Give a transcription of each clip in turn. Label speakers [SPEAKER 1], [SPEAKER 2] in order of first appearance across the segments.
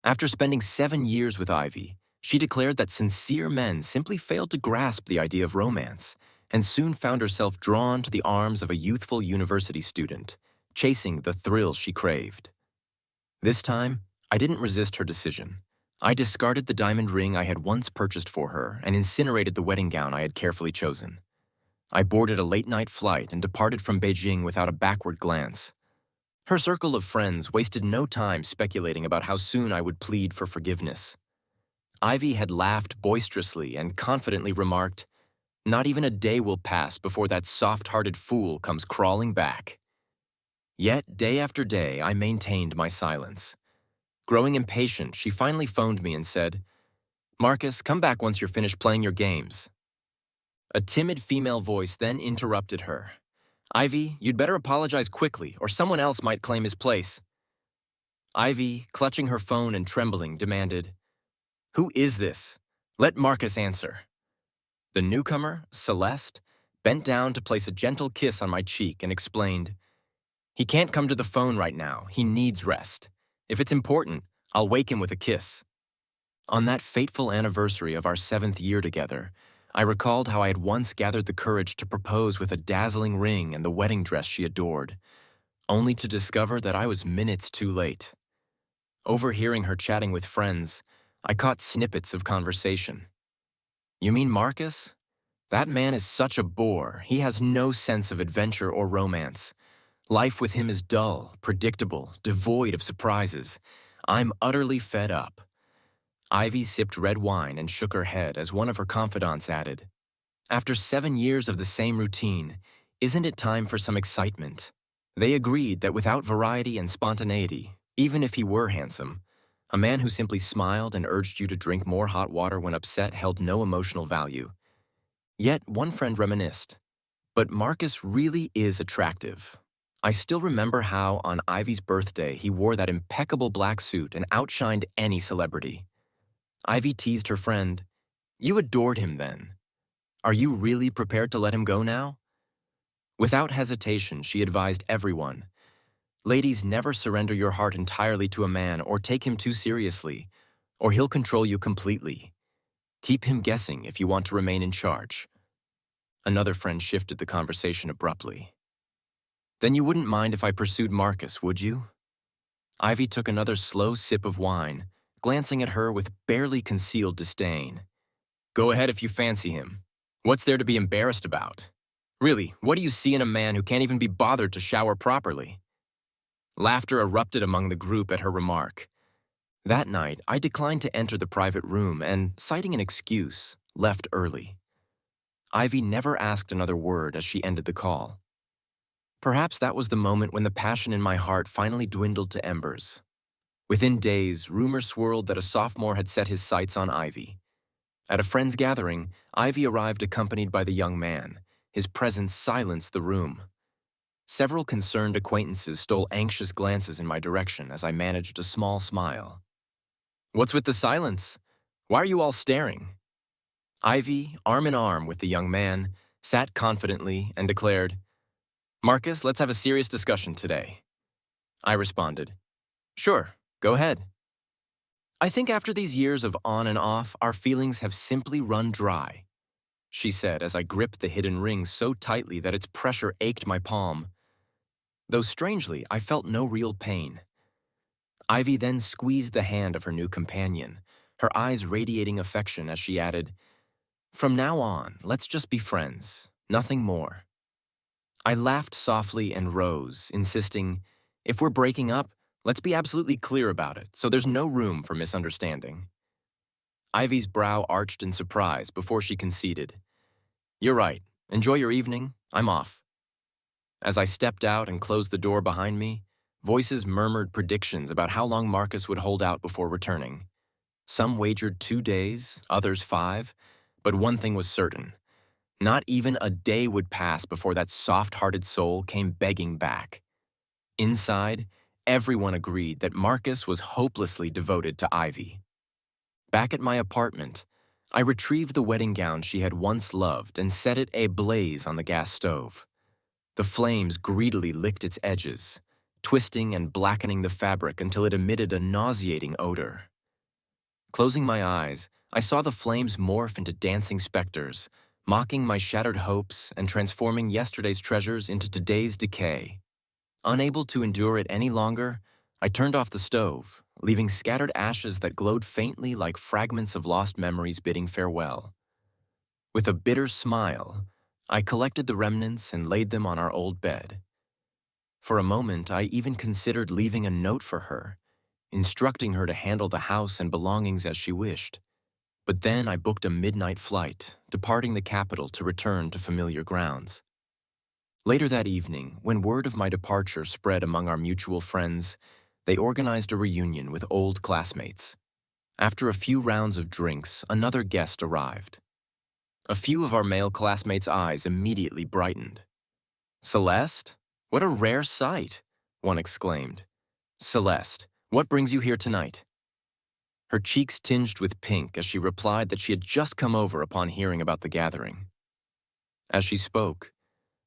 [SPEAKER 1] After spending 7 years with Ivy, she declared that sincere men simply failed to grasp the idea of romance, and soon found herself drawn to the arms of a youthful university student, chasing the thrill she craved. This time, I didn't resist her decision. I discarded the diamond ring I had once purchased for her and incinerated the wedding gown I had carefully chosen. I boarded a late-night flight and departed from Beijing without a backward glance. Her circle of friends wasted no time speculating about how soon I would plead for forgiveness. Ivy had laughed boisterously and confidently remarked, "Not even a day will pass before that soft-hearted fool comes crawling back." Yet, day after day, I maintained my silence. Growing impatient, she finally phoned me and said, "Marcus, come back once you're finished playing your games." A timid female voice then interrupted her. "Ivy, you'd better apologize quickly, or someone else might claim his place." Ivy, clutching her phone and trembling, demanded, "Who is this? Let Marcus answer." The newcomer, Celeste, bent down to place a gentle kiss on my cheek and explained, "He can't come to the phone right now. He needs rest. If it's important, I'll wake him with a kiss." On that fateful anniversary of our 7th year together, I recalled how I had once gathered the courage to propose with a dazzling ring and the wedding dress she adored, only to discover that I was minutes too late. Overhearing her chatting with friends, I caught snippets of conversation. "You mean Marcus? That man is such a bore. He has no sense of adventure or romance. Life with him is dull, predictable, devoid of surprises. I'm utterly fed up." Ivy sipped red wine and shook her head as one of her confidants added, "After 7 years of the same routine, isn't it time for some excitement?" They agreed that without variety and spontaneity, even if he were handsome, a man who simply smiled and urged you to drink more hot water when upset held no emotional value. Yet one friend reminisced, "But Marcus really is attractive." I still remember how, on Ivy's birthday, he wore that impeccable black suit and outshined any celebrity. Ivy teased her friend, "You adored him then. Are you really prepared to let him go now?" Without hesitation, she advised everyone, "Ladies, never surrender your heart entirely to a man or take him too seriously, or he'll control you completely. Keep him guessing if you want to remain in charge." Another friend shifted the conversation abruptly. "Then you wouldn't mind if I pursued Marcus, would you?" Ivy took another slow sip of wine, glancing at her with barely concealed disdain. "Go ahead if you fancy him. What's there to be embarrassed about? Really, what do you see in a man who can't even be bothered to shower properly?" Laughter erupted among the group at her remark. That night, I declined to enter the private room and, citing an excuse, left early. Ivy never asked another word as she ended the call. Perhaps that was the moment when the passion in my heart finally dwindled to embers. Within days, rumors swirled that a sophomore had set his sights on Ivy. At a friend's gathering, Ivy arrived accompanied by the young man. His presence silenced the room. Several concerned acquaintances stole anxious glances in my direction as I managed a small smile. "What's with the silence? Why are you all staring?" Ivy, arm in arm with the young man, sat confidently and declared, "Marcus, let's have a serious discussion today." I responded, "Sure, go ahead." "I think after these years of on and off, our feelings have simply run dry," she said as I gripped the hidden ring so tightly that its pressure ached my palm. Though strangely, I felt no real pain. Ivy then squeezed the hand of her new companion, her eyes radiating affection as she added, "From now on, let's just be friends, nothing more." I laughed softly and rose, insisting, "If we're breaking up, let's be absolutely clear about it, so there's no room for misunderstanding." Ivy's brow arched in surprise before she conceded, "You're right. Enjoy your evening. I'm off." As I stepped out and closed the door behind me, voices murmured predictions about how long Marcus would hold out before returning. Some wagered 2 days, others 5, but one thing was certain. Not even a day would pass before that soft-hearted soul came begging back. Inside, everyone agreed that Marcus was hopelessly devoted to Ivy. Back at my apartment, I retrieved the wedding gown she had once loved and set it ablaze on the gas stove. The flames greedily licked its edges, twisting and blackening the fabric until it emitted a nauseating odor. Closing my eyes, I saw the flames morph into dancing specters, mocking my shattered hopes and transforming yesterday's treasures into today's decay. Unable to endure it any longer, I turned off the stove, leaving scattered ashes that glowed faintly like fragments of lost memories bidding farewell. With a bitter smile, I collected the remnants and laid them on our old bed. For a moment, I even considered leaving a note for her, instructing her to handle the house and belongings as she wished. But then I booked a midnight flight, departing the capital to return to familiar grounds. Later that evening, when word of my departure spread among our mutual friends, they organized a reunion with old classmates. After a few rounds of drinks, another guest arrived. A few of our male classmates' eyes immediately brightened. "Celeste? What a rare sight!" one exclaimed. "Celeste, what brings you here tonight?" Her cheeks tinged with pink as she replied that she had just come over upon hearing about the gathering. As she spoke,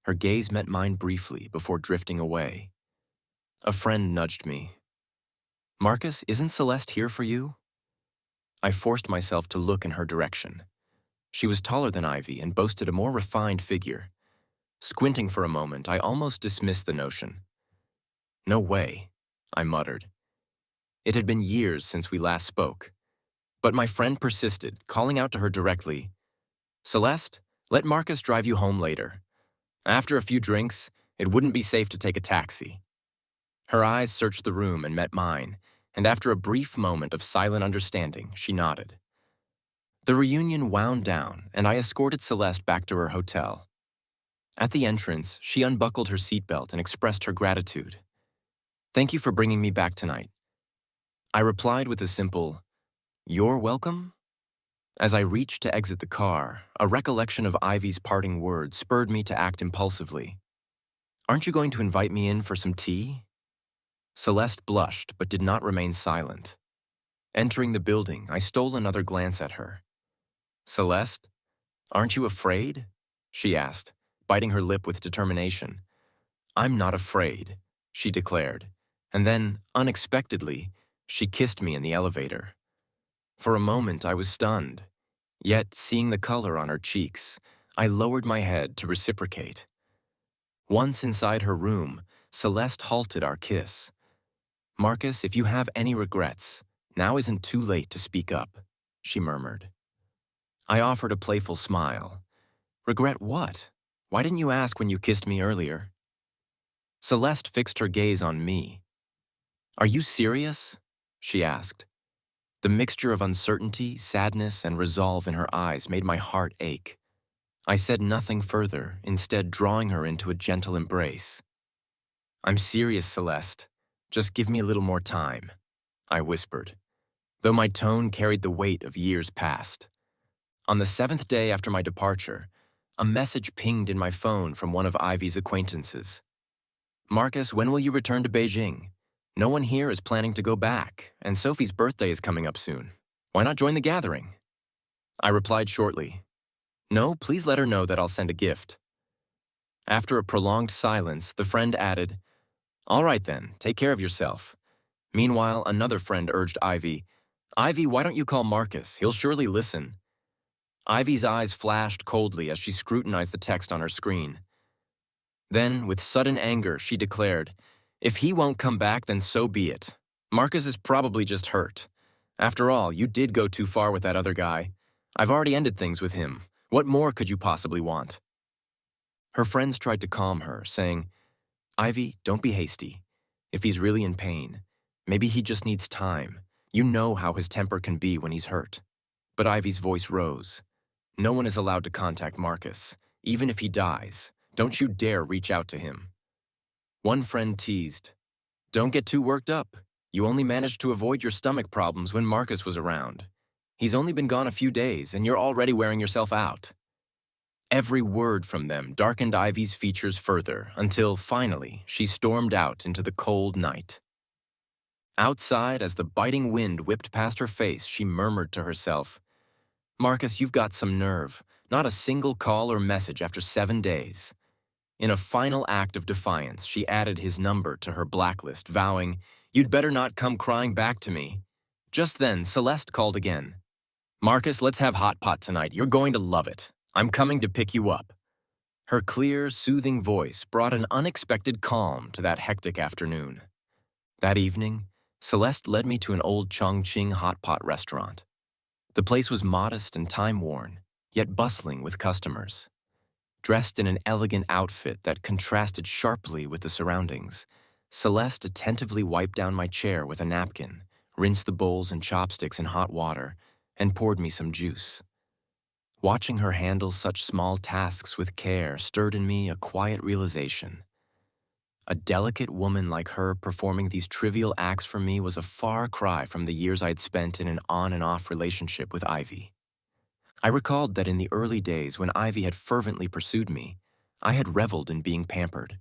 [SPEAKER 1] her gaze met mine briefly before drifting away. A friend nudged me. "Marcus, isn't Celeste here for you?" I forced myself to look in her direction. She was taller than Ivy and boasted a more refined figure. Squinting for a moment, I almost dismissed the notion. "No way," I muttered. It had been years since we last spoke. But my friend persisted, calling out to her directly, "Celeste, let Marcus drive you home later. After a few drinks, it wouldn't be safe to take a taxi." Her eyes searched the room and met mine, and after a brief moment of silent understanding, she nodded. The reunion wound down, and I escorted Celeste back to her hotel. At the entrance, she unbuckled her seatbelt and expressed her gratitude. "Thank you for bringing me back tonight." I replied with a simple, "You're welcome?" As I reached to exit the car, a recollection of Ivy's parting words spurred me to act impulsively. "Aren't you going to invite me in for some tea?" Celeste blushed but did not remain silent. Entering the building, I stole another glance at her. "Celeste, aren't you afraid?" she asked, biting her lip with determination. "I'm not afraid," she declared, and then, unexpectedly, she kissed me in the elevator. For a moment, I was stunned. Yet, seeing the color on her cheeks, I lowered my head to reciprocate. Once inside her room, Celeste halted our kiss. "Marcus, if you have any regrets, now isn't too late to speak up," she murmured. I offered a playful smile. "Regret what? Why didn't you ask when you kissed me earlier?" Celeste fixed her gaze on me. "Are you serious?" she asked. The mixture of uncertainty, sadness, and resolve in her eyes made my heart ache. I said nothing further, instead drawing her into a gentle embrace. "I'm serious, Celeste. Just give me a little more time," I whispered, though my tone carried the weight of years past. On the 7th day after my departure, a message pinged in my phone from one of Ivy's acquaintances. "Marcus, when will you return to Beijing? No one here is planning to go back, and Sophie's birthday is coming up soon. Why not join the gathering?" I replied shortly, "No, please let her know that I'll send a gift." After a prolonged silence, the friend added, "All right then, take care of yourself." Meanwhile, another friend urged Ivy, "Ivy, why don't you call Marcus? He'll surely listen." Ivy's eyes flashed coldly as she scrutinized the text on her screen. Then, with sudden anger, she declared, "If he won't come back, then so be it. Marcus is probably just hurt. After all, you did go too far with that other guy. I've already ended things with him. What more could you possibly want?" Her friends tried to calm her, saying, "Ivy, don't be hasty. If he's really in pain, maybe he just needs time. You know how his temper can be when he's hurt." But Ivy's voice rose. "No one is allowed to contact Marcus. Even if he dies, don't you dare reach out to him." One friend teased, "Don't get too worked up. You only managed to avoid your stomach problems when Marcus was around. He's only been gone a few days, and you're already wearing yourself out." Every word from them darkened Ivy's features further until, finally, she stormed out into the cold night. Outside, as the biting wind whipped past her face, she murmured to herself, "Marcus, you've got some nerve. Not a single call or message after 7 days." In a final act of defiance, she added his number to her blacklist, vowing, "You'd better not come crying back to me." Just then, Celeste called again. Marcus, let's have hot pot tonight. You're going to love it. I'm coming to pick you up. Her clear, soothing voice brought an unexpected calm to that hectic afternoon. That evening, Celeste led me to an old Chongqing hot pot restaurant. The place was modest and time-worn, yet bustling with customers. Dressed in an elegant outfit that contrasted sharply with the surroundings, Celeste attentively wiped down my chair with a napkin, rinsed the bowls and chopsticks in hot water, and poured me some juice. Watching her handle such small tasks with care stirred in me a quiet realization. A delicate woman like her performing these trivial acts for me was a far cry from the years I had spent in an on and off relationship with Ivy. I recalled that in the early days when Ivy had fervently pursued me, I had reveled in being pampered.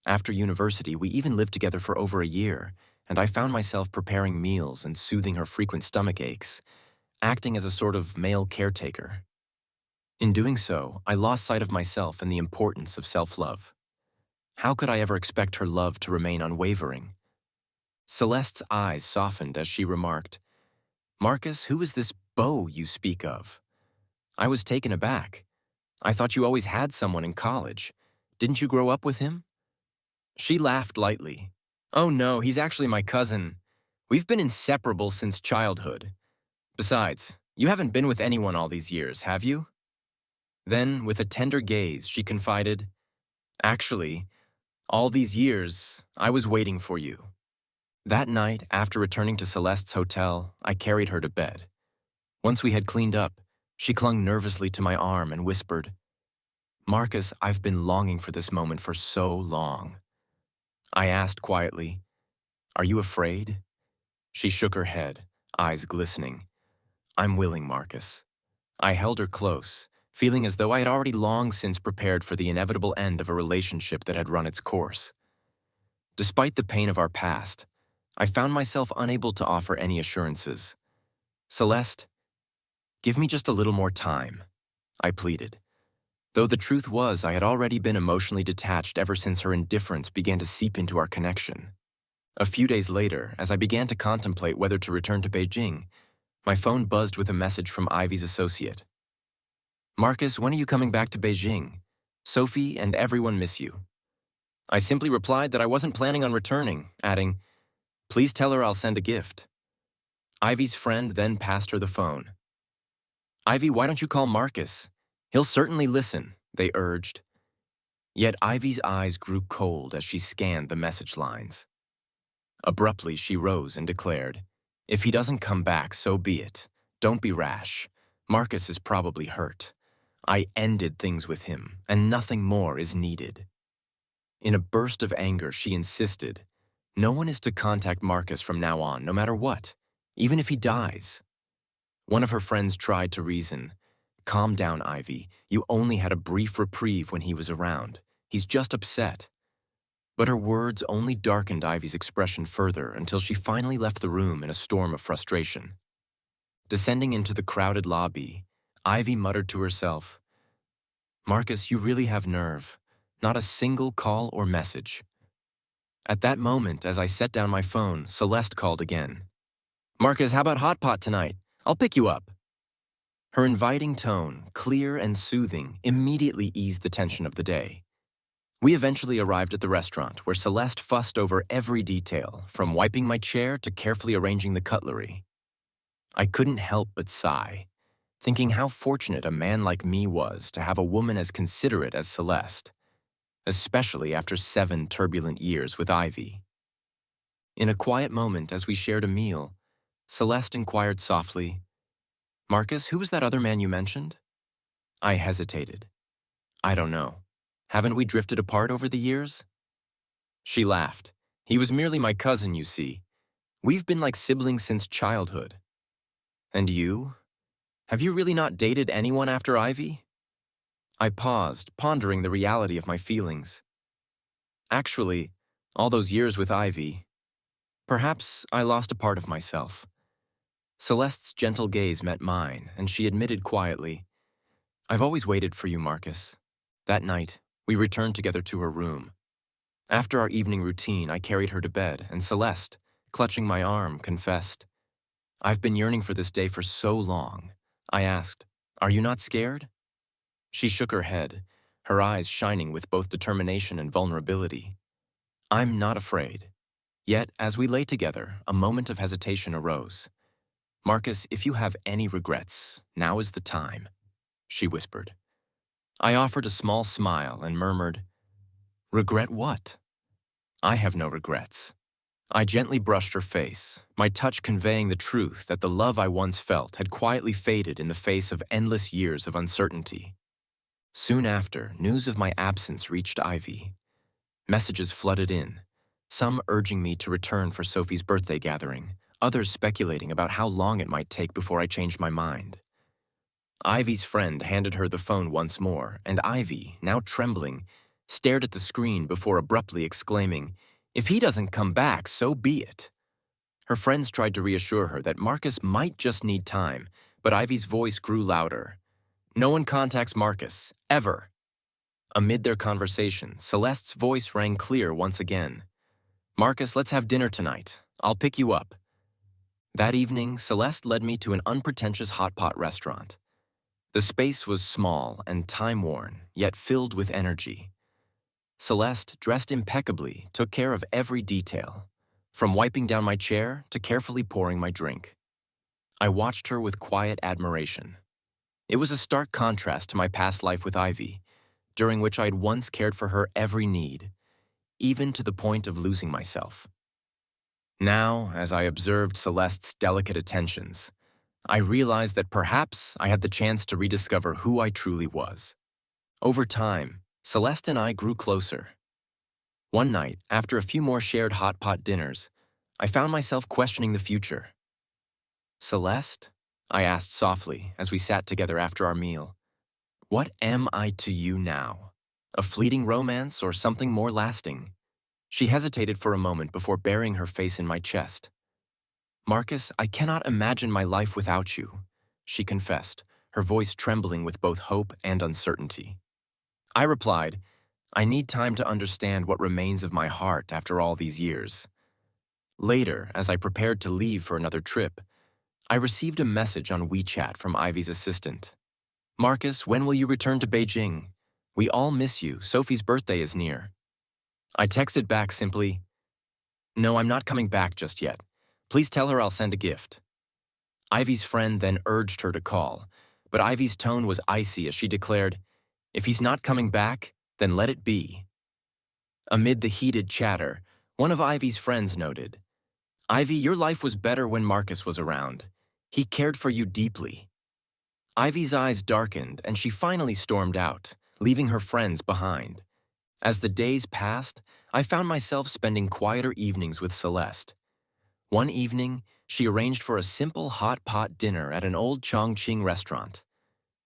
[SPEAKER 1] After university, we even lived together for over a year, and I found myself preparing meals and soothing her frequent stomach aches, acting as a sort of male caretaker. In doing so, I lost sight of myself and the importance of self-love. How could I ever expect her love to remain unwavering? Celeste's eyes softened as she remarked, Marcus, who is this beau you speak of? I was taken aback. I thought you always had someone in college. Didn't you grow up with him? She laughed lightly. Oh no, he's actually my cousin. We've been inseparable since childhood. Besides, you haven't been with anyone all these years, have you? Then, with a tender gaze, she confided, Actually, all these years, I was waiting for you. That night, after returning to Celeste's hotel, I carried her to bed. Once we had cleaned up, she clung nervously to my arm and whispered, Marcus, I've been longing for this moment for so long. I asked quietly, Are you afraid? She shook her head, eyes glistening. I'm willing, Marcus. I held her close, feeling as though I had already long since prepared for the inevitable end of a relationship that had run its course. Despite the pain of our past, I found myself unable to offer any assurances. Celeste, give me just a little more time, I pleaded. Though the truth was I had already been emotionally detached ever since her indifference began to seep into our connection. A few days later, as I began to contemplate whether to return to Beijing, my phone buzzed with a message from Ivy's associate. Marcus, when are you coming back to Beijing? Sophie and everyone miss you. I simply replied that I wasn't planning on returning, adding, Please tell her I'll send a gift. Ivy's friend then passed her the phone. Ivy, why don't you call Marcus? He'll certainly listen, they urged. Yet Ivy's eyes grew cold as she scanned the message lines. Abruptly, she rose and declared, If he doesn't come back, so be it. Don't be rash. Marcus is probably hurt. I ended things with him, and nothing more is needed. In a burst of anger, she insisted, No one is to contact Marcus from now on, no matter what, even if he dies. One of her friends tried to reason, Calm down, Ivy. You only had a brief reprieve when he was around. He's just upset. But her words only darkened Ivy's expression further until she finally left the room in a storm of frustration. Descending into the crowded lobby, Ivy muttered to herself, Marcus, you really have nerve. Not a single call or message. At that moment, as I set down my phone, Celeste called again. Marcus, how about hot pot tonight? I'll pick you up. Her inviting tone, clear and soothing, immediately eased the tension of the day. We eventually arrived at the restaurant, where Celeste fussed over every detail, from wiping my chair to carefully arranging the cutlery. I couldn't help but sigh, thinking how fortunate a man like me was to have a woman as considerate as Celeste, especially after 7 turbulent years with Ivy. In a quiet moment as we shared a meal, Celeste inquired softly, Marcus, who was that other man you mentioned? I hesitated. I don't know. Haven't we drifted apart over the years? She laughed. He was merely my cousin, you see. We've been like siblings since childhood. And you? Have you really not dated anyone after Ivy? I paused, pondering the reality of my feelings. Actually, all those years with Ivy, perhaps I lost a part of myself. Celeste's gentle gaze met mine, and she admitted quietly, I've always waited for you, Marcus. That night, we returned together to her room. After our evening routine, I carried her to bed, and Celeste, clutching my arm, confessed, I've been yearning for this day for so long. I asked, "Are you not scared?" She shook her head, her eyes shining with both determination and vulnerability. "I'm not afraid." Yet, as we lay together, a moment of hesitation arose. "Marcus, if you have any regrets, now is the time," she whispered. I offered a small smile and murmured, "Regret what?" "I have no regrets." I gently brushed her face, my touch conveying the truth that the love I once felt had quietly faded in the face of endless years of uncertainty. Soon after, news of my absence reached Ivy. Messages flooded in, some urging me to return for Sophie's birthday gathering, others speculating about how long it might take before I changed my mind. Ivy's friend handed her the phone once more, and Ivy, now trembling, stared at the screen before abruptly exclaiming, "If he doesn't come back, so be it." Her friends tried to reassure her that Marcus might just need time, but Ivy's voice grew louder. "No one contacts Marcus, ever." Amid their conversation, Celeste's voice rang clear once again. "Marcus, let's have dinner tonight. I'll pick you up." That evening, Celeste led me to an unpretentious hot pot restaurant. The space was small and time-worn, yet filled with energy. Celeste, dressed impeccably, took care of every detail, from wiping down my chair to carefully pouring my drink. I watched her with quiet admiration. It was a stark contrast to my past life with Ivy, during which I had once cared for her every need, even to the point of losing myself. Now, as I observed Celeste's delicate attentions, I realized that perhaps I had the chance to rediscover who I truly was. Over time, Celeste and I grew closer. One night, after a few more shared hot pot dinners, I found myself questioning the future. "Celeste?" I asked softly as we sat together after our meal. "What am I to you now? A fleeting romance or something more lasting?" She hesitated for a moment before burying her face in my chest. "Marcus, I cannot imagine my life without you," she confessed, her voice trembling with both hope and uncertainty. I replied, "I need time to understand what remains of my heart after all these years." Later, as I prepared to leave for another trip, I received a message on WeChat from Ivy's assistant. "Marcus, when will you return to Beijing? We all miss you. Sophie's birthday is near." I texted back simply, "No, I'm not coming back just yet. Please tell her I'll send a gift." Ivy's friend then urged her to call, but Ivy's tone was icy as she declared, "If he's not coming back, then let it be." Amid the heated chatter, one of Ivy's friends noted, "Ivy, your life was better when Marcus was around. He cared for you deeply." Ivy's eyes darkened and she finally stormed out, leaving her friends behind. As the days passed, I found myself spending quieter evenings with Celeste. One evening, she arranged for a simple hot pot dinner at an old Chongqing restaurant.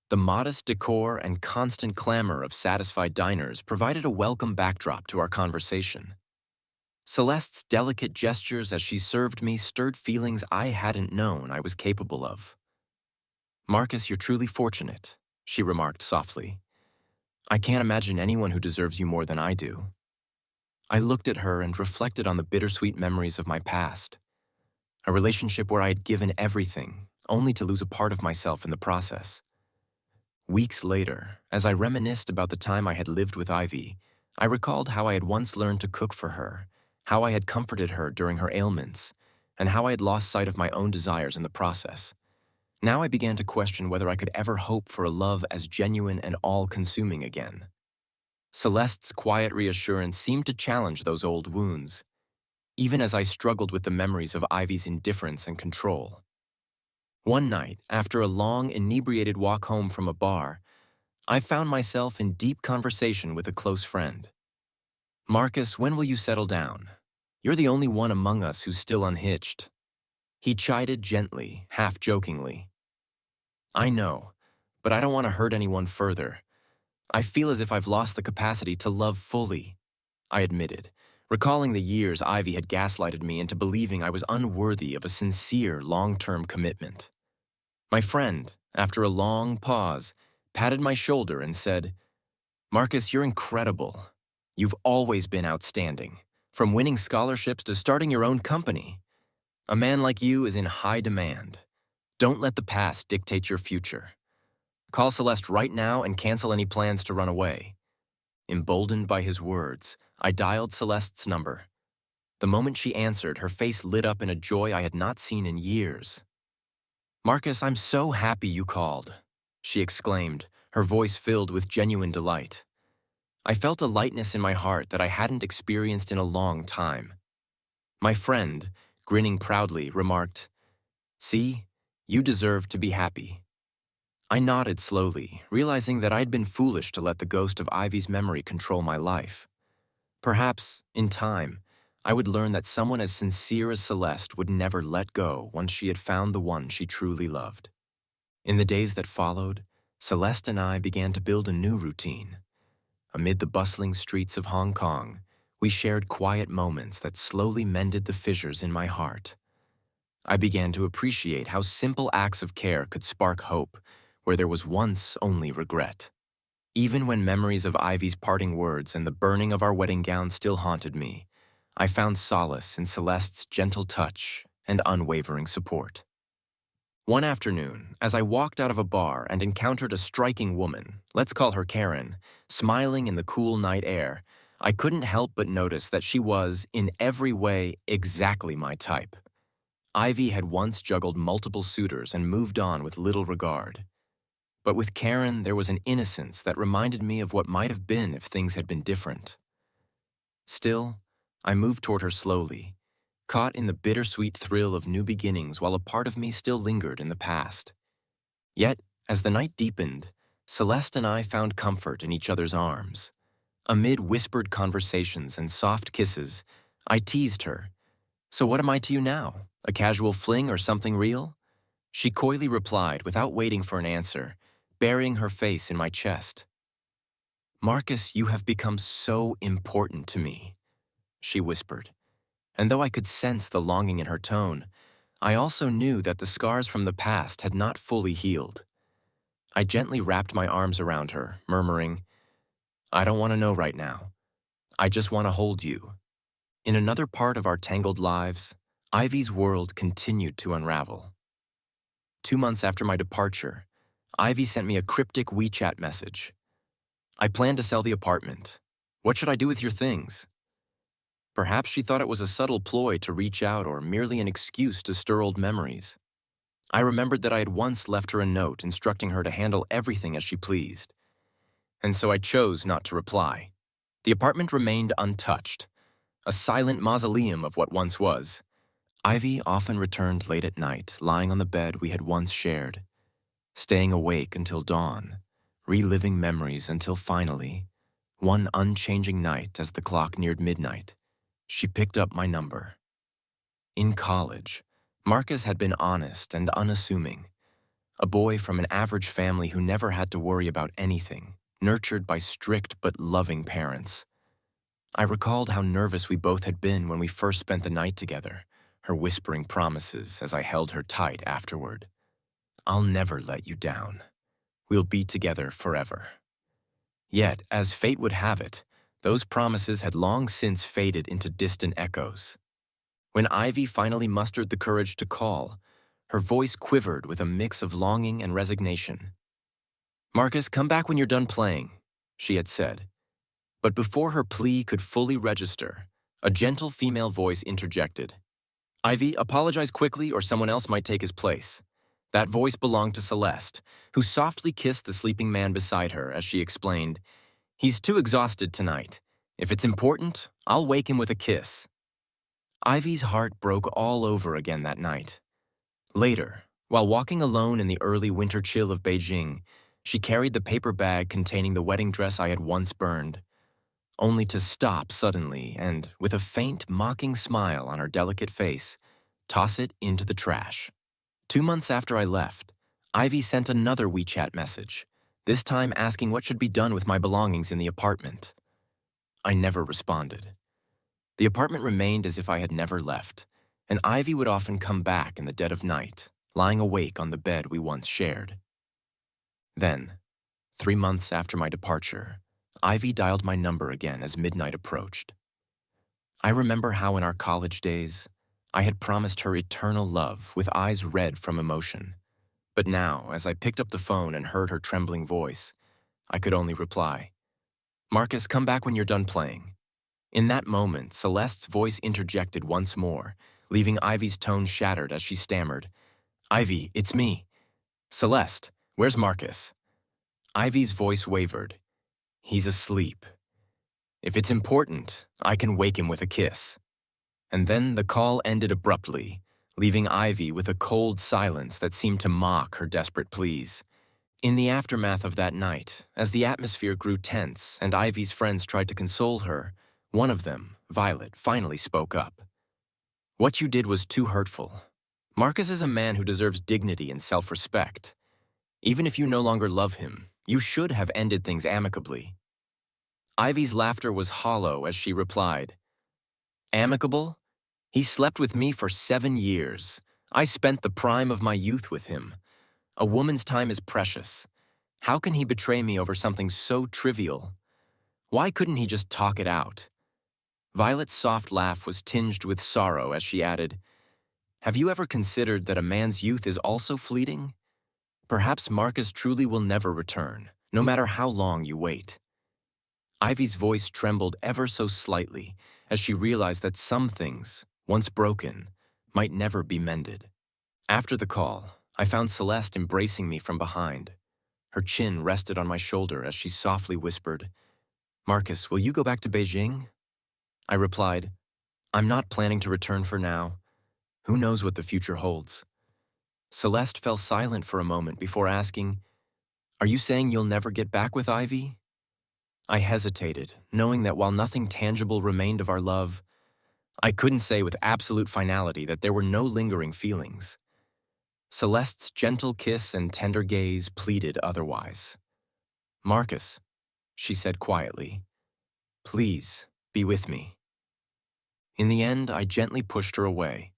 [SPEAKER 1] The modest decor and constant clamor of satisfied diners provided a welcome backdrop to our conversation. Celeste's delicate gestures as she served me stirred feelings I hadn't known I was capable of. "Marcus, you're truly fortunate," she remarked softly. "I can't imagine anyone who deserves you more than I do." I looked at her and reflected on the bittersweet memories of my past. A relationship where I had given everything, only to lose a part of myself in the process. Weeks later, as I reminisced about the time I had lived with Ivy, I recalled how I had once learned to cook for her, how I had comforted her during her ailments, and how I had lost sight of my own desires in the process. Now I began to question whether I could ever hope for a love as genuine and all-consuming again. Celeste's quiet reassurance seemed to challenge those old wounds, even as I struggled with the memories of Ivy's indifference and control. One night, after a long, inebriated walk home from a bar, I found myself in deep conversation with a close friend. "Marcus, when will you settle down? You're the only one among us who's still unhitched." He chided gently, half-jokingly. "I know, but I don't want to hurt anyone further. I feel as if I've lost the capacity to love fully," I admitted, recalling the years Ivy had gaslighted me into believing I was unworthy of a sincere, long-term commitment. My friend, after a long pause, patted my shoulder and said, "Marcus, you're incredible. You've always been outstanding, from winning scholarships to starting your own company. A man like you is in high demand. Don't let the past dictate your future. Call Celeste right now and cancel any plans to run away." Emboldened by his words, I dialed Celeste's number. The moment she answered, her face lit up in a joy I had not seen in years. "Marcus, I'm so happy you called," she exclaimed, her voice filled with genuine delight. I felt a lightness in my heart that I hadn't experienced in a long time. My friend, grinning proudly, remarked, "See, you deserve to be happy." I nodded slowly, realizing that I'd been foolish to let the ghost of Ivy's memory control my life. Perhaps, in time, I would learn that someone as sincere as Celeste would never let go once she had found the one she truly loved. In the days that followed, Celeste and I began to build a new routine. Amid the bustling streets of Hong Kong, we shared quiet moments that slowly mended the fissures in my heart. I began to appreciate how simple acts of care could spark hope where there was once only regret. Even when memories of Ivy's parting words and the burning of our wedding gown still haunted me, I found solace in Celeste's gentle touch and unwavering support. One afternoon, as I walked out of a bar and encountered a striking woman, let's call her Karen, smiling in the cool night air, I couldn't help but notice that she was, in every way, exactly my type. Ivy had once juggled multiple suitors and moved on with little regard. But with Karen, there was an innocence that reminded me of what might have been if things had been different. Still, I moved toward her slowly, caught in the bittersweet thrill of new beginnings while a part of me still lingered in the past. Yet, as the night deepened, Celeste and I found comfort in each other's arms. Amid whispered conversations and soft kisses, I teased her. "So what am I to you now? A casual fling or something real?" She coyly replied without waiting for an answer, burying her face in my chest. "Marcus, you have become so important to me," she whispered. And though I could sense the longing in her tone, I also knew that the scars from the past had not fully healed. I gently wrapped my arms around her, murmuring, "I don't want to know right now. I just want to hold you." In another part of our tangled lives, Ivy's world continued to unravel. 2 months after my departure, Ivy sent me a cryptic WeChat message. "I plan to sell the apartment. What should I do with your things?" Perhaps she thought it was a subtle ploy to reach out or merely an excuse to stir old memories. I remembered that I had once left her a note instructing her to handle everything as she pleased. And so I chose not to reply. The apartment remained untouched, a silent mausoleum of what once was. Ivy often returned late at night, lying on the bed we had once shared, staying awake until dawn, reliving memories until finally, one unchanging night as the clock neared midnight, she picked up my number. In college, Marcus had been honest and unassuming, a boy from an average family who never had to worry about anything, nurtured by strict but loving parents. I recalled how nervous we both had been when we first spent the night together, her whispering promises as I held her tight afterward. "I'll never let you down. We'll be together forever." Yet, as fate would have it, those promises had long since faded into distant echoes. When Ivy finally mustered the courage to call, her voice quivered with a mix of longing and resignation. "Marcus, come back when you're done playing," she had said. But before her plea could fully register, a gentle female voice interjected. "Ivy, apologize quickly or someone else might take his place." That voice belonged to Celeste, who softly kissed the sleeping man beside her as she explained, "He's too exhausted tonight. If it's important, I'll wake him with a kiss." Ivy's heart broke all over again that night. Later, while walking alone in the early winter chill of Beijing, she carried the paper bag containing the wedding dress I had once burned, only to stop suddenly and, with a faint, mocking smile on her delicate face, toss it into the trash. 2 months after I left, Ivy sent another WeChat message, this time asking what should be done with my belongings in the apartment. I never responded. The apartment remained as if I had never left, and Ivy would often come back in the dead of night, lying awake on the bed we once shared. Then, 3 months after my departure, Ivy dialed my number again as midnight approached. I remember how in our college days, I had promised her eternal love with eyes red from emotion. But now, as I picked up the phone and heard her trembling voice, I could only reply, "Marcus, come back when you're done playing." In that moment, Celeste's voice interjected once more, leaving Ivy's tone shattered as she stammered, "Ivy, it's me. Celeste, where's Marcus?" Ivy's voice wavered. "He's asleep. If it's important, I can wake him with a kiss." And then the call ended abruptly, leaving Ivy with a cold silence that seemed to mock her desperate pleas. In the aftermath of that night, as the atmosphere grew tense and Ivy's friends tried to console her, one of them, Violet, finally spoke up. "What you did was too hurtful. Marcus is a man who deserves dignity and self-respect. Even if you no longer love him, you should have ended things amicably." Ivy's laughter was hollow as she replied, "Amicable? He slept with me for 7 years. I spent the prime of my youth with him. A woman's time is precious. How can he betray me over something so trivial? Why couldn't he just talk it out?" Violet's soft laugh was tinged with sorrow as she added, "Have you ever considered that a man's youth is also fleeting? Perhaps Marcus truly will never return, no matter how long you wait." Ivy's voice trembled ever so slightly as she realized that some things, once broken, might never be mended. After the call, I found Celeste embracing me from behind. Her chin rested on my shoulder as she softly whispered, "Marcus, will you go back to Beijing?" I replied, "I'm not planning to return for now. Who knows what the future holds?" Celeste fell silent for a moment before asking, "Are you saying you'll never get back with Ivy?" I hesitated, knowing that while nothing tangible remained of our love, I couldn't say with absolute finality that there were no lingering feelings. Celeste's gentle kiss and tender gaze pleaded otherwise. "Marcus," she said quietly, "please be with me." In the end, I gently pushed her away.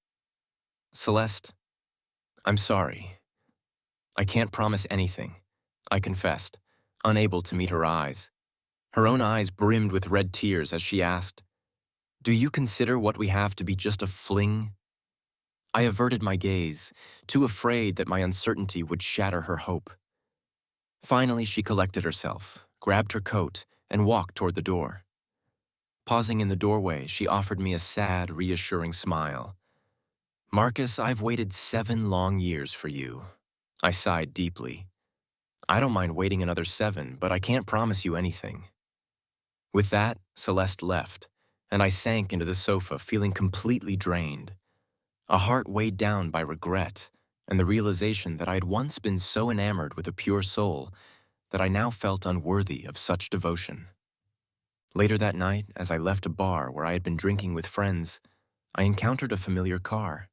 [SPEAKER 1] "Celeste, I'm sorry. I can't promise anything," I confessed, unable to meet her eyes. Her own eyes brimmed with red tears as she asked, "Do you consider what we have to be just a fling?" I averted my gaze, too afraid that my uncertainty would shatter her hope. Finally, she collected herself, grabbed her coat, and walked toward the door. Pausing in the doorway, she offered me a sad, reassuring smile. "Marcus, I've waited 7 long years for you." I sighed deeply. "I don't mind waiting another 7, but I can't promise you anything." With that, Celeste left, and I sank into the sofa feeling completely drained. A heart weighed down by regret and the realization that I had once been so enamored with a pure soul that I now felt unworthy of such devotion. Later that night, as I left a bar where I had been drinking with friends, I encountered a familiar car.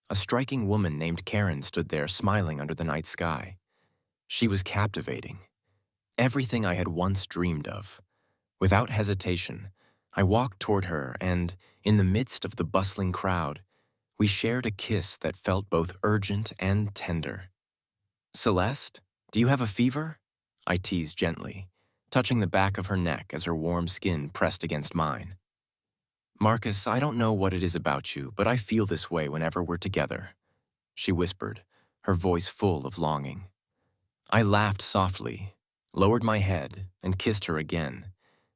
[SPEAKER 1] A striking woman named Karen stood there smiling under the night sky. She was captivating. Everything I had once dreamed of. Without hesitation, I walked toward her and, in the midst of the bustling crowd, we shared a kiss that felt both urgent and tender. "Celeste, do you have a fever?" I teased gently, touching the back of her neck as her warm skin pressed against mine. "Marcus, I don't know what it is about you, but I feel this way whenever we're together," she whispered, her voice full of longing. I laughed softly, lowered my head, and kissed her again,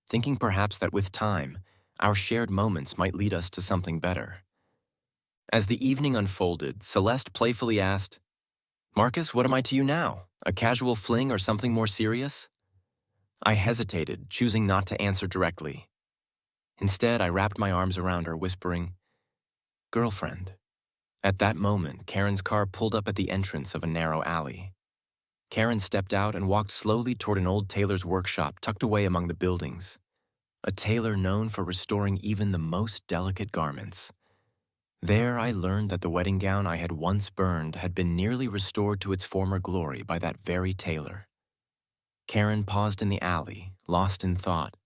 [SPEAKER 1] thinking perhaps that with time, our shared moments might lead us to something better. As the evening unfolded, Celeste playfully asked, "Marcus, what am I to you now? A casual fling or something more serious?" I hesitated, choosing not to answer directly. Instead, I wrapped my arms around her, whispering, "Girlfriend." At that moment, Karen's car pulled up at the entrance of a narrow alley. Karen stepped out and walked slowly toward an old tailor's workshop tucked away among the buildings. A tailor known for restoring even the most delicate garments. There I learned that the wedding gown I had once burned had been nearly restored to its former glory by that very tailor. Karen paused in the alley, lost in thought,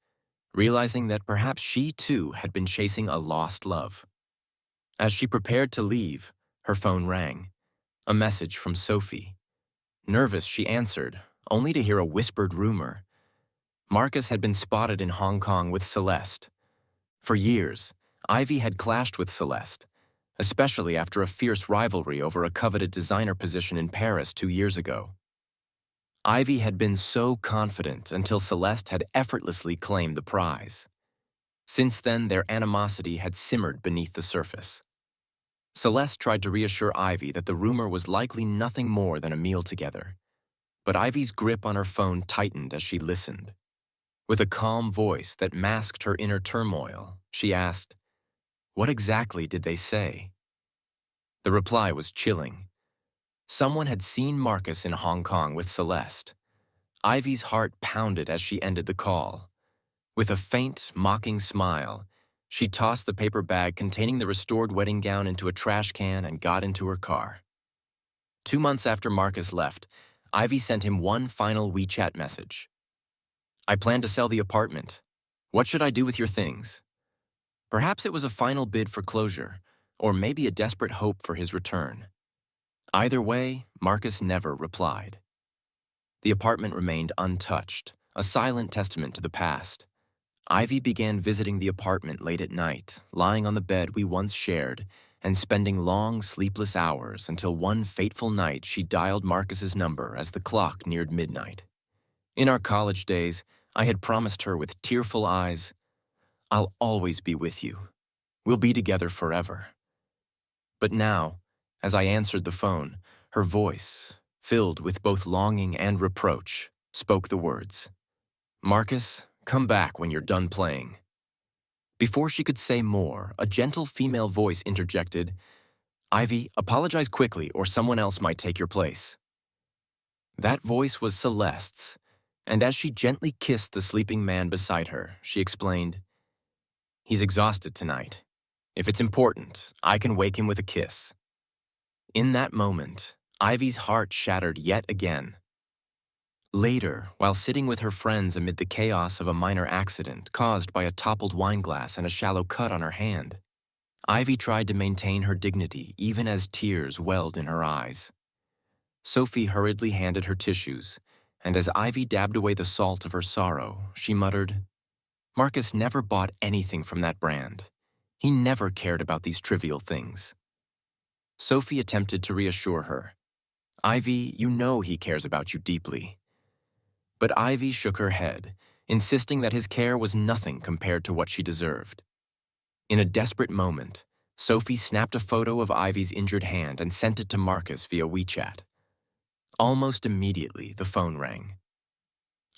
[SPEAKER 1] realizing that perhaps she too had been chasing a lost love. As she prepared to leave, her phone rang. A message from Sophie. Nervous, she answered, only to hear a whispered rumor. Marcus had been spotted in Hong Kong with Celeste. For years, Ivy had clashed with Celeste, especially after a fierce rivalry over a coveted designer position in Paris 2 years ago. Ivy had been so confident until Celeste had effortlessly claimed the prize. Since then, their animosity had simmered beneath the surface. Celeste tried to reassure Ivy that the rumor was likely nothing more than a meal together. But Ivy's grip on her phone tightened as she listened. With a calm voice that masked her inner turmoil, she asked, "What exactly did they say?" The reply was chilling. Someone had seen Marcus in Hong Kong with Celeste. Ivy's heart pounded as she ended the call. With a faint, mocking smile, she tossed the paper bag containing the restored wedding gown into a trash can and got into her car. 2 months after Marcus left, Ivy sent him one final WeChat message. "I plan to sell the apartment. What should I do with your things?" Perhaps it was a final bid for closure, or maybe a desperate hope for his return. Either way, Marcus never replied. The apartment remained untouched, a silent testament to the past. Ivy began visiting the apartment late at night, lying on the bed we once shared, and spending long, sleepless hours until one fateful night she dialed Marcus's number as the clock neared midnight. In our college days, I had promised her with tearful eyes, "I'll always be with you. We'll be together forever." But now, as I answered the phone, her voice, filled with both longing and reproach, spoke the words, "Marcus, come back when you're done playing." Before she could say more, a gentle female voice interjected, "Ivy, apologize quickly or someone else might take your place." That voice was Celeste's, and as she gently kissed the sleeping man beside her, she explained, "He's exhausted tonight. If it's important, I can wake him with a kiss." In that moment, Ivy's heart shattered yet again. Later, while sitting with her friends amid the chaos of a minor accident caused by a toppled wine glass and a shallow cut on her hand, Ivy tried to maintain her dignity even as tears welled in her eyes. Sophie hurriedly handed her tissues, and as Ivy dabbed away the salt of her sorrow, she muttered, "Marcus never bought anything from that brand. He never cared about these trivial things." Sophie attempted to reassure her. "Ivy, you know he cares about you deeply." But Ivy shook her head, insisting that his care was nothing compared to what she deserved. In a desperate moment, Sophie snapped a photo of Ivy's injured hand and sent it to Marcus via WeChat. Almost immediately, the phone rang.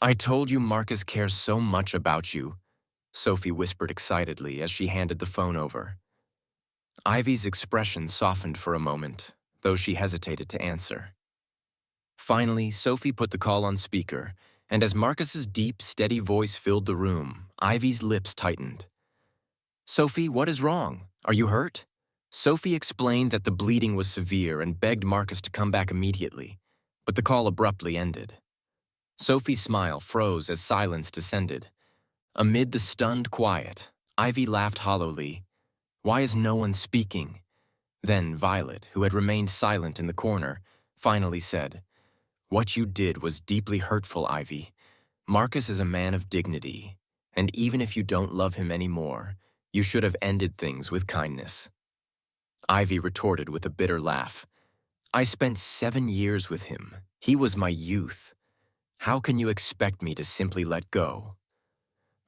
[SPEAKER 1] "I told you Marcus cares so much about you," Sophie whispered excitedly as she handed the phone over. Ivy's expression softened for a moment, though she hesitated to answer. Finally, Sophie put the call on speaker, and as Marcus's deep, steady voice filled the room, Ivy's lips tightened. "Sophie, what is wrong? Are you hurt?" Sophie explained that the bleeding was severe and begged Marcus to come back immediately, but the call abruptly ended. Sophie's smile froze as silence descended. Amid the stunned quiet, Ivy laughed hollowly. "Why is no one speaking?" Then Violet, who had remained silent in the corner, finally said, "What you did was deeply hurtful, Ivy. Marcus is a man of dignity, and even if you don't love him anymore, you should have ended things with kindness." Ivy retorted with a bitter laugh. "I spent 7 years with him. He was my youth. How can you expect me to simply let go?"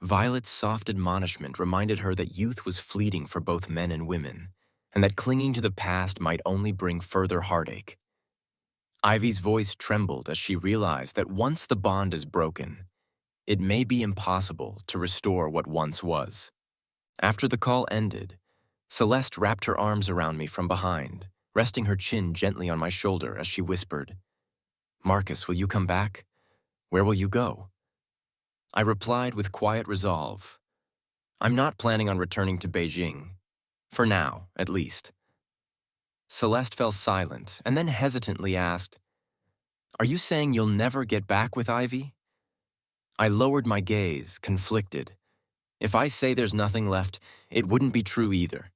[SPEAKER 1] Violet's soft admonishment reminded her that youth was fleeting for both men and women, and that clinging to the past might only bring further heartache. Ivy's voice trembled as she realized that once the bond is broken, it may be impossible to restore what once was. After the call ended, Celeste wrapped her arms around me from behind, resting her chin gently on my shoulder as she whispered, "Marcus, will you come back? Where will you go?" I replied with quiet resolve, "I'm not planning on returning to Beijing. For now, at least." Celeste fell silent and then hesitantly asked, "Are you saying you'll never get back with Ivy?" I lowered my gaze, conflicted. If I say there's nothing left, it wouldn't be true either.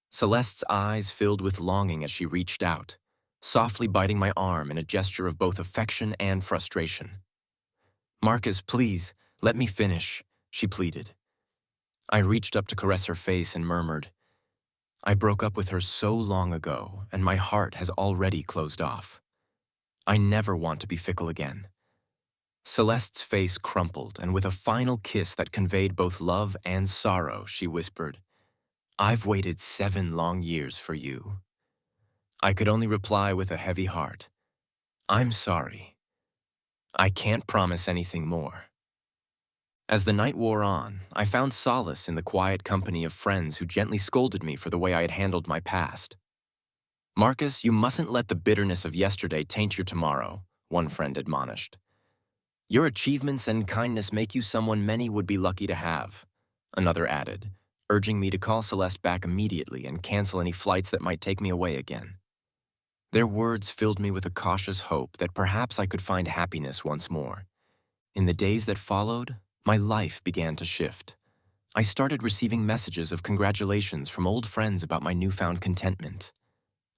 [SPEAKER 1] Celeste's eyes filled with longing as she reached out, softly biting my arm in a gesture of both affection and frustration. "Marcus, please, let me finish," she pleaded. I reached up to caress her face and murmured, I broke up with her so long ago, and my heart has already closed off. I never want to be fickle again. Celeste's face crumpled, and with a final kiss that conveyed both love and sorrow, she whispered, "I've waited 7 long years for you." I could only reply with a heavy heart, "I'm sorry. I can't promise anything more." As the night wore on, I found solace in the quiet company of friends who gently scolded me for the way I had handled my past. "Marcus, you mustn't let the bitterness of yesterday taint your tomorrow," one friend admonished. "Your achievements and kindness make you someone many would be lucky to have," another added, urging me to call Celeste back immediately and cancel any flights that might take me away again. Their words filled me with a cautious hope that perhaps I could find happiness once more. In the days that followed, my life began to shift. I started receiving messages of congratulations from old friends about my newfound contentment.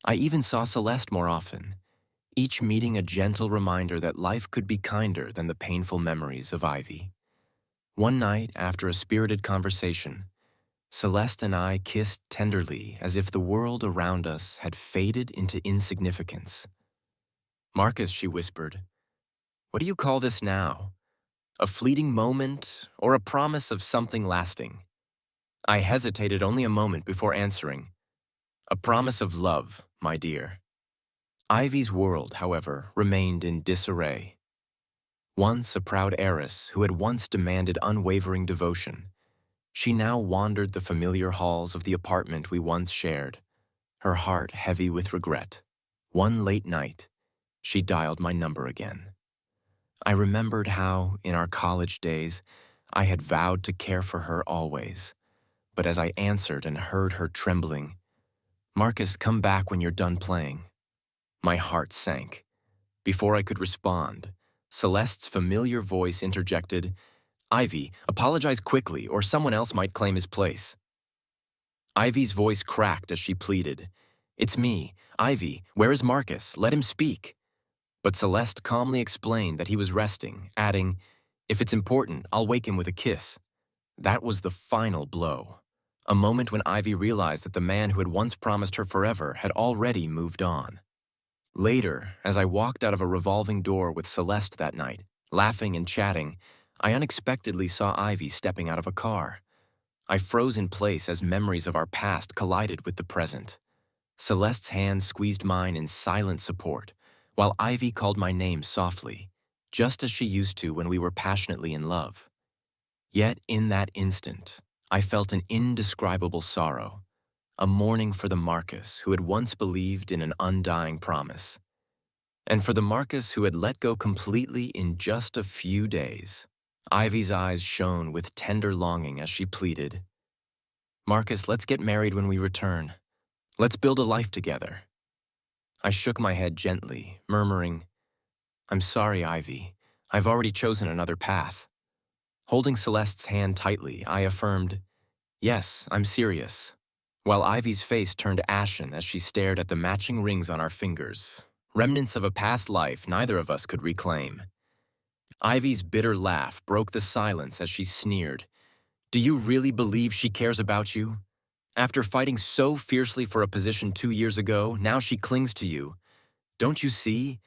[SPEAKER 1] I even saw Celeste more often, each meeting a gentle reminder that life could be kinder than the painful memories of Ivy. One night, after a spirited conversation, Celeste and I kissed tenderly as if the world around us had faded into insignificance. "Marcus," she whispered, "what do you call this now? A fleeting moment or a promise of something lasting?" I hesitated only a moment before answering, "A promise of love, my dear." Ivy's world, however, remained in disarray. Once a proud heiress who had once demanded unwavering devotion, she now wandered the familiar halls of the apartment we once shared, her heart heavy with regret. One late night, she dialed my number again. I remembered how, in our college days, I had vowed to care for her always. But as I answered and heard her trembling, "Marcus, come back when you're done playing," my heart sank. Before I could respond, Celeste's familiar voice interjected, "Ivy, apologize quickly or someone else might claim his place." Ivy's voice cracked as she pleaded, "It's me, Ivy. Where is Marcus? Let him speak." But Celeste calmly explained that he was resting, adding, "If it's important, I'll wake him with a kiss." That was the final blow, a moment when Ivy realized that the man who had once promised her forever had already moved on. Later, as I walked out of a revolving door with Celeste that night, laughing and chatting, I unexpectedly saw Ivy stepping out of a car. I froze in place as memories of our past collided with the present. Celeste's hand squeezed mine in silent support, while Ivy called my name softly, just as she used to when we were passionately in love. Yet in that instant, I felt an indescribable sorrow, a mourning for the Marcus who had once believed in an undying promise, and for the Marcus who had let go completely in just a few days. Ivy's eyes shone with tender longing as she pleaded, "Marcus, let's get married when we return. Let's build a life together." I shook my head gently, murmuring, "I'm sorry, Ivy. I've already chosen another path." Holding Celeste's hand tightly, I affirmed, "Yes, I'm serious," while Ivy's face turned ashen as she stared at the matching rings on our fingers, remnants of a past life neither of us could reclaim. Ivy's bitter laugh broke the silence as she sneered, "Do you really believe she cares about you? After fighting so fiercely for a position 2 years ago, now she clings to you. Don't you see?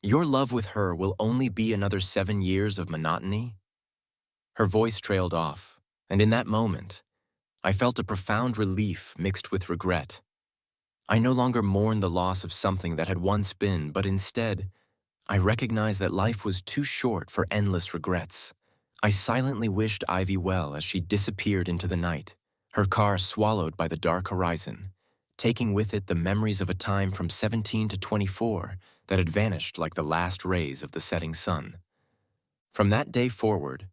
[SPEAKER 1] Your love with her will only be another 7 years of monotony." Her voice trailed off, and in that moment, I felt a profound relief mixed with regret. I no longer mourned the loss of something that had once been, but instead, I recognized that life was too short for endless regrets. I silently wished Ivy well as she disappeared into the night, her car swallowed by the dark horizon, taking with it the memories of a time from 17 to 24 that had vanished like the last rays of the setting sun. From that day forward,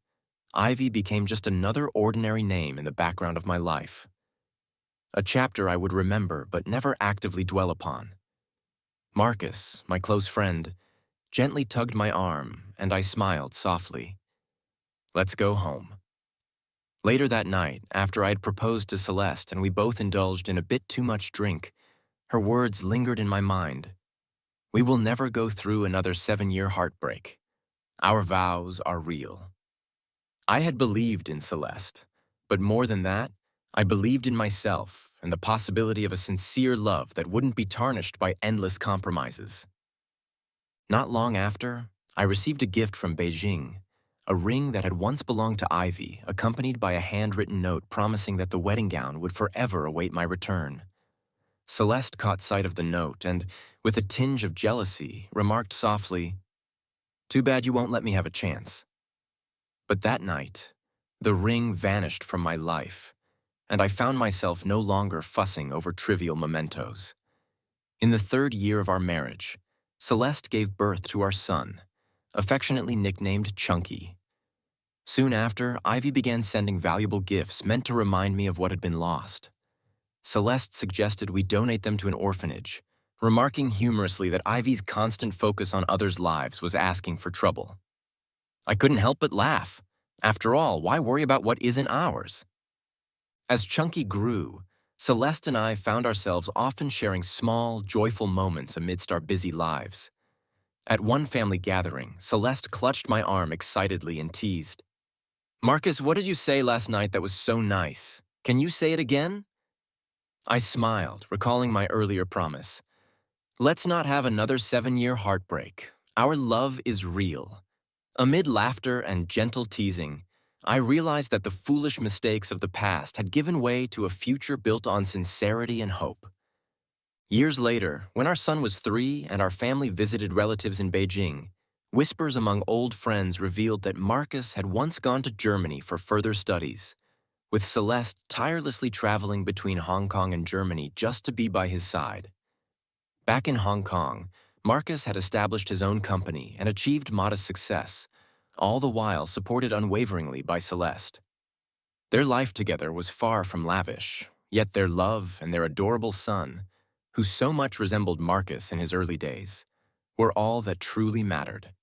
[SPEAKER 1] Ivy became just another ordinary name in the background of my life. A chapter I would remember but never actively dwell upon. Marcus, my close friend, gently tugged my arm, and I smiled softly. "Let's go home." Later that night, after I had proposed to Celeste and we both indulged in a bit too much drink, her words lingered in my mind. "We will never go through another 7-year heartbreak. Our vows are real." I had believed in Celeste, but more than that, I believed in myself and the possibility of a sincere love that wouldn't be tarnished by endless compromises. Not long after, I received a gift from Beijing, a ring that had once belonged to Ivy, accompanied by a handwritten note promising that the wedding gown would forever await my return. Celeste caught sight of the note and, with a tinge of jealousy, remarked softly, "Too bad you won't let me have a chance." But that night, the ring vanished from my life, and I found myself no longer fussing over trivial mementos. In the 3rd year of our marriage, Celeste gave birth to our son, affectionately nicknamed Chunky. Soon after, Ivy began sending valuable gifts meant to remind me of what had been lost. Celeste suggested we donate them to an orphanage, remarking humorously that Ivy's constant focus on others' lives was asking for trouble. I couldn't help but laugh. After all, why worry about what isn't ours? As Chunky grew, Celeste and I found ourselves often sharing small, joyful moments amidst our busy lives. At one family gathering, Celeste clutched my arm excitedly and teased, "Marcus, what did you say last night that was so nice? Can you say it again?" I smiled, recalling my earlier promise. Let's not have another 7-year heartbreak. Our love is real. Amid laughter and gentle teasing, I realized that the foolish mistakes of the past had given way to a future built on sincerity and hope. Years later, when our son was 3 and our family visited relatives in Beijing, whispers among old friends revealed that Marcus had once gone to Germany for further studies, with Celeste tirelessly traveling between Hong Kong and Germany just to be by his side. Back in Hong Kong, Marcus had established his own company and achieved modest success, all the while supported unwaveringly by Celeste. Their life together was far from lavish, yet their love and their adorable son, who so much resembled Marcus in his early days, were all that truly mattered.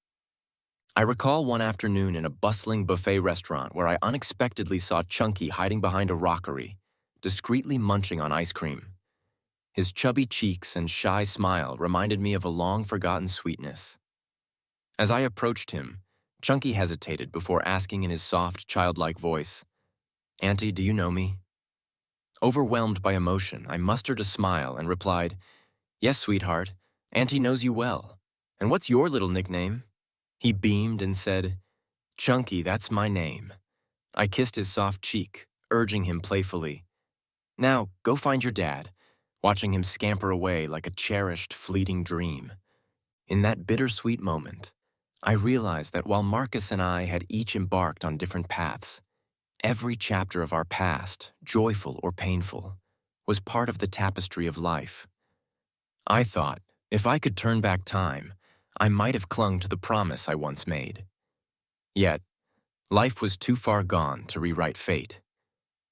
[SPEAKER 1] I recall one afternoon in a bustling buffet restaurant where I unexpectedly saw Chunky hiding behind a rockery, discreetly munching on ice cream. His chubby cheeks and shy smile reminded me of a long-forgotten sweetness. As I approached him, Chunky hesitated before asking in his soft, childlike voice, "Auntie, do you know me?" Overwhelmed by emotion, I mustered a smile and replied, "Yes, sweetheart, Auntie knows you well. And what's your little nickname?" He beamed and said, "Chunky, that's my name." I kissed his soft cheek, urging him playfully, "Now, go find your dad," watching him scamper away like a cherished, fleeting dream. In that bittersweet moment, I realized that while Marcus and I had each embarked on different paths, every chapter of our past, joyful or painful, was part of the tapestry of life. I thought, if I could turn back time, I might have clung to the promise I once made. Yet, life was too far gone to rewrite fate.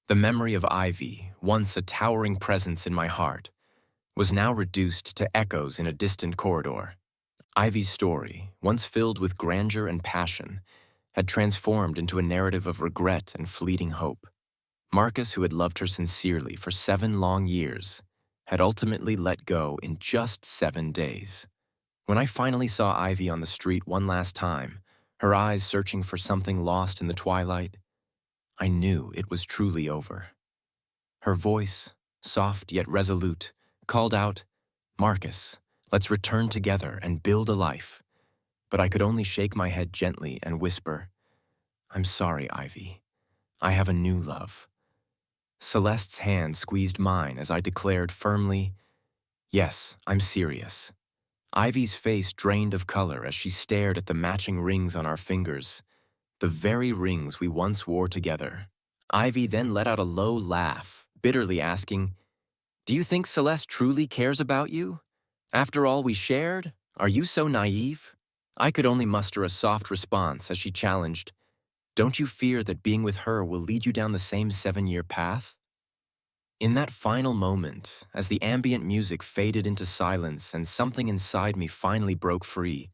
[SPEAKER 1] The memory of Ivy, once a towering presence in my heart, was now reduced to echoes in a distant corridor. Ivy's story, once filled with grandeur and passion, had transformed into a narrative of regret and fleeting hope. Marcus, who had loved her sincerely for 7 long years, had ultimately let go in just 7 days. When I finally saw Ivy on the street one last time, her eyes searching for something lost in the twilight, I knew it was truly over. Her voice, soft yet resolute, called out, "Marcus, let's return together and build a life." But I could only shake my head gently and whisper, "I'm sorry, Ivy. I have a new love." Celeste's hand squeezed mine as I declared firmly, "Yes, I'm serious." Ivy's face drained of color as she stared at the matching rings on our fingers, the very rings we once wore together. Ivy then let out a low laugh, bitterly asking, "Do you think Celeste truly cares about you? After all we shared, are you so naive?" I could only muster a soft response as she challenged, "Don't you fear that being with her will lead you down the same 7-year path?" In that final moment, as the ambient music faded into silence and something inside me finally broke free,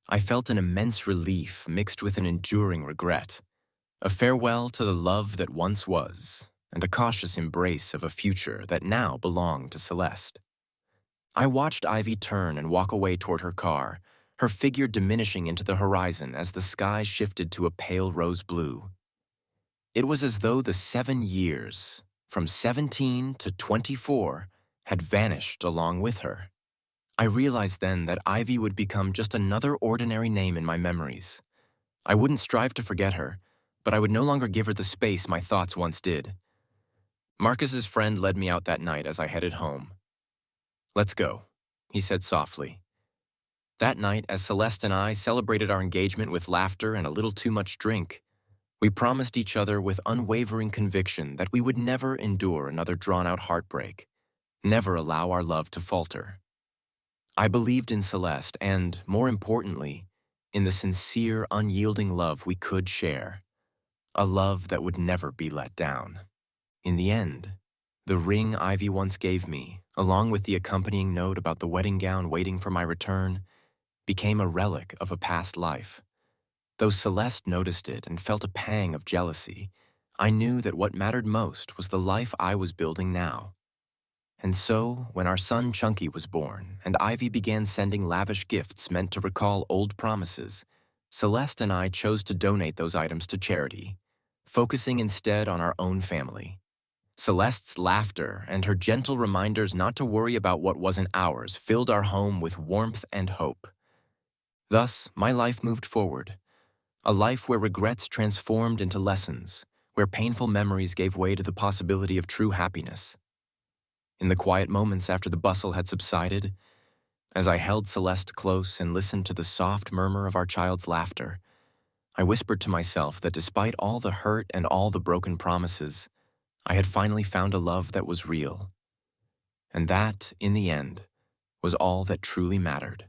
[SPEAKER 1] I felt an immense relief mixed with an enduring regret. A farewell to the love that once was, and a cautious embrace of a future that now belonged to Celeste. I watched Ivy turn and walk away toward her car, her figure diminishing into the horizon as the sky shifted to a pale rose blue. It was as though the 7 years, from 17 to 24, had vanished along with her. I realized then that Ivy would become just another ordinary name in my memories. I wouldn't strive to forget her, but I would no longer give her the space my thoughts once did. Marcus's friend led me out that night as I headed home. "Let's go," he said softly. That night, as Celeste and I celebrated our engagement with laughter and a little too much drink, we promised each other with unwavering conviction that we would never endure another drawn-out heartbreak, never allow our love to falter. I believed in Celeste and, more importantly, in the sincere, unyielding love we could share, a love that would never be let down. In the end, the ring Ivy once gave me, along with the accompanying note about the wedding gown waiting for my return, became a relic of a past life. Though Celeste noticed it and felt a pang of jealousy, I knew that what mattered most was the life I was building now. And so, when our son Chunky was born and Ivy began sending lavish gifts meant to recall old promises, Celeste and I chose to donate those items to charity, focusing instead on our own family. Celeste's laughter and her gentle reminders not to worry about what wasn't ours filled our home with warmth and hope. Thus, my life moved forward, a life where regrets transformed into lessons, where painful memories gave way to the possibility of true happiness. In the quiet moments after the bustle had subsided, as I held Celeste close and listened to the soft murmur of our child's laughter, I whispered to myself that despite all the hurt and all the broken promises, I had finally found a love that was real. And that, in the end, was all that truly mattered.